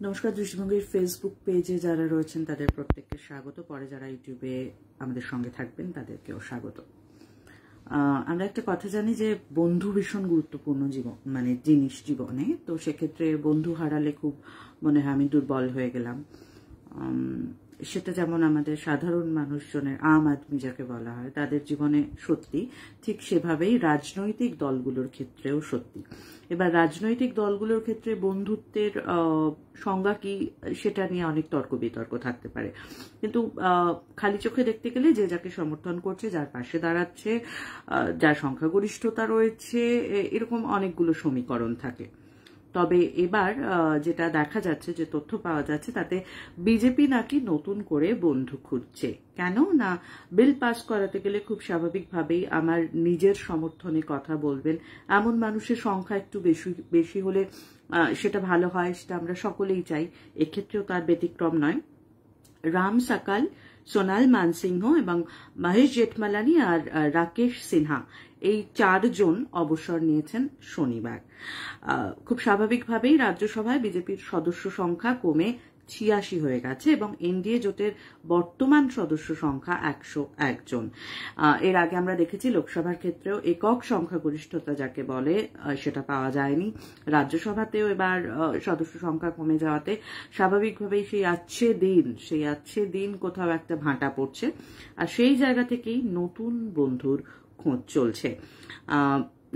নমস্কার। দৃষ্টিভঙ্গির ফেসবুক পেজে যারা রয়েছেন তাদের প্রত্যেককে স্বাগত। পরে যারা ইউটিউবে আমাদের সঙ্গে থাকবেন তাদেরকেও স্বাগত। আমরা একটা কথা জানি যে বন্ধু ভীষণ গুরুত্বপূর্ণ জিনিস জীবনে। তো সেক্ষেত্রে বন্ধু হারালে খুব মনে হয় আমি দুর্বল হয়ে গেলাম। সেটা যেমন আমাদের সাধারণ মানুষজনের আম আদমি যাকে বলা হয় তাদের জীবনে সত্যি, ঠিক সেভাবেই রাজনৈতিক দলগুলোর ক্ষেত্রেও সত্যি। এবার রাজনৈতিক দলগুলোর ক্ষেত্রে বন্ধুত্বের সংজ্ঞা কি সেটা নিয়ে অনেক তর্ক বিতর্ক থাকতে পারে, কিন্তু খালি চোখে দেখতে গেলে যে যাকে সমর্থন করছে, যার পাশে দাঁড়াচ্ছে, যার সংখ্যাগরিষ্ঠতা রয়েছে, এরকম অনেকগুলো সমীকরণ থাকে। তবে এবার যেটা দেখা যাচ্ছে, যে তথ্য পাওয়া যাচ্ছে, তাতে বিজেপি নাকি নতুন করে বন্ধু খুঁজছে। কেন না, বিল পাস করাতে গেলে খুব স্বাভাবিকভাবেই আমার নিজের সমর্থনে কথা বলবেন এমন মানুষের সংখ্যা একটু বেশি হলে সেটা ভালো হয়, সেটা আমরা সকলেই চাই। এক্ষেত্রেও তার ব্যতিক্রম নয়। রাম সাকাল, সোনাল মানসিংহ এবং মহেশ জেঠমালানি আর রাকেশ সিনহা, এই চারজন অবসর নিয়েছেন শনিবার। খুব স্বাভাবিকভাবেই রাজ্যসভায় বিজেপির সদস্য সংখ্যা কমে 86 হয়ে গেছে এবং এনডিএ জোটের বর্তমান সদস্য সংখ্যা 101 জন। এর আগে আমরা দেখেছি লোকসভার ক্ষেত্রেও একক সংখ্যাগরিষ্ঠতা যাকে বলে সেটা পাওয়া যায়নি। রাজ্যসভাতেও এবার সদস্য সংখ্যা কমে যাওয়াতে স্বাভাবিকভাবেই সেই আচ্ছে দিন কোথাও একটা ভাঁটা পড়ছে, আর সেই জায়গা থেকেই নতুন বন্ধুর খোঁজ চলছে।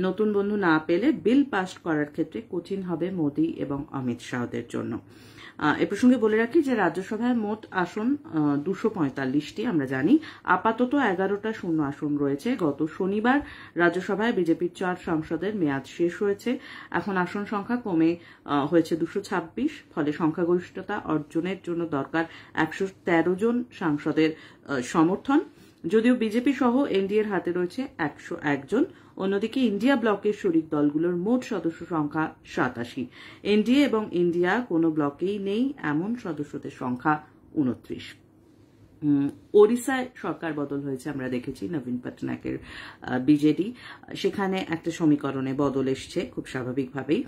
নতুন বন্ধু না পেলে বিল পাস করার ক্ষেত্রে কঠিন হবে মোদী এবং অমিত শাহদের জন্য। এ প্রসঙ্গে বলে রাখি যে রাজ্যসভায় মোট আসন 245টি। আমরা জানি আপাতত 11টা শূন্য আসন রয়েছে। গত শনিবার রাজ্যসভায় বিজেপির 4 সাংসদের মেয়াদ শেষ হয়েছে। এখন আসন সংখ্যা কমে হয়েছে 226। ফলে সংখ্যাগরিষ্ঠতা অর্জনের জন্য দরকার 113 জন সাংসদের সমর্থন। যদিও বিজেপি সহ এনডিএর হাতে রয়েছে 101 জন। অন্যদিকে ইন্ডিয়া ব্লকের শরিক দলগুলোর মোট সদস্য সংখ্যা 87। এনডিএ এবং ইন্ডিয়া কোনো ব্লকেই নেই এমন সদস্যদের সংখ্যা 29। ওড়িশায় সরকার বদল হয়েছে, আমরা দেখেছি নবীন পটনায়কের বিজেডি, সেখানে একটা সমীকরণে বদল এসছে খুব স্বাভাবিকভাবেই।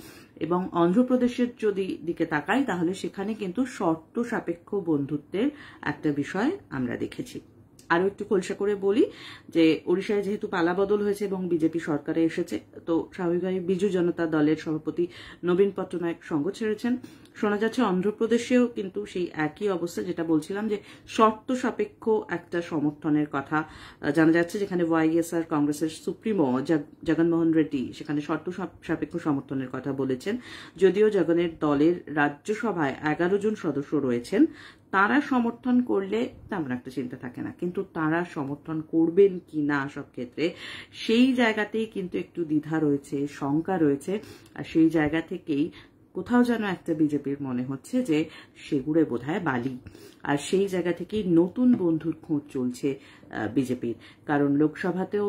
এবং অন্ধ্রপ্রদেশের যদি দিকে তাকাই তাহলে সেখানে কিন্তু শর্ত সাপেক্ষ বন্ধুত্বের একটা বিষয় আমরা দেখেছি। আরো একটু খোলসা করে বলি যে ওড়িশায় যেহেতু পালা বদল হয়েছে এবং বিজেপি সরকারে এসেছে, তো স্বাভাবিকভাবে বিজু জনতা দলের সভাপতি নবীন পটনায়ক সঙ্গ ছেড়েছেন। শোনা যাচ্ছে অন্ধ্রপ্রদেশেও কিন্তু সেই একই অবস্থা, যেটা বলছিলাম যে শর্ত সাপেক্ষ একটা সমর্থনের কথা জানা যাচ্ছে, যেখানে ওয়াইএসআর কংগ্রেসের সুপ্রিমো জগনমোহন রেড্ডি সেখানে শর্ত সাপেক্ষ সমর্থনের কথা বলেছেন। যদিও জগনের দলের রাজ্যসভায় 11 জন সদস্য রয়েছেন, তারা সমর্থন করলে তেমন একটা চিন্তা থাকে না, কিন্তু তারা সমর্থন করবেন কি না সব ক্ষেত্রে সেই জায়গাতেই কিন্তু একটু দ্বিধা রয়েছে, শঙ্কা রয়েছে। আর সেই জায়গা থেকেই কোথাও যেন একটা বিজেপির মনে হচ্ছে যে সেগুড়ে বোধহয় বালি, আর সেই জায়গা থেকেই নতুন বন্ধুর খোঁজ চলছে বিজেপির। কারণ লোকসভাতেও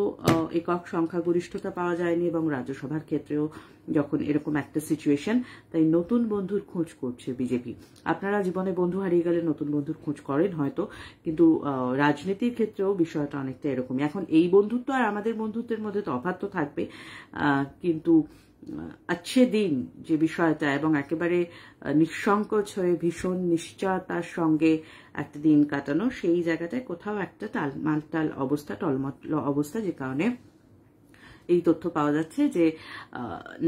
একক সংখ্যাগরিষ্ঠতা পাওয়া যায়নি এবং রাজ্যসভার ক্ষেত্রেও যখন এরকম একটা সিচুয়েশন, তাই নতুন বন্ধুর খোঁজ করছে বিজেপি। আপনারা জীবনে বন্ধু হারিয়ে গেলে নতুন বন্ধুর খোঁজ করেন হয়তো, কিন্তু রাজনীতির ক্ষেত্রেও বিষয়টা অনেকটা এরকমই। এখন এই বন্ধুত্ব আর আমাদের বন্ধুত্বের মধ্যে তফাৎ তো থাকবে, কিন্তু আচ্ছে দিন যে বিষয়টা, এবং একেবারে নিঃসংকোচ হয়ে ভীষণ নিশ্চয়তার সঙ্গে একটা দিন কাটানো, সেই জায়গাটায় কোথাও একটা টালমাটাল অবস্থা, টলমল অবস্থা, যে কারণে এই তথ্য পাওয়া যাচ্ছে যে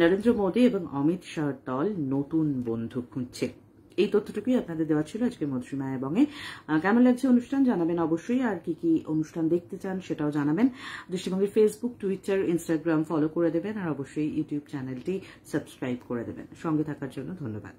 নরেন্দ্র মোদী এবং অমিত শাহর দল নতুন বন্ধু খুঁজছে। এই তথ্যটুকুই আপনাদের দেওয়া ছিল আজকে মধুশ্রী মায়াবঙ্গে। কেমন লাগছে অনুষ্ঠান জানাবেন অবশ্যই, আর কি কি অনুষ্ঠান দেখতে চান সেটাও জানাবেন। দৃষ্টিভঙ্গির ফেসবুক, টুইটার, ইনস্টাগ্রাম ফলো করে দেবেন, আর অবশ্যই ইউটিউব চ্যানেলটি সাবস্ক্রাইব করে দেবেন। সঙ্গে থাকার জন্য ধন্যবাদ।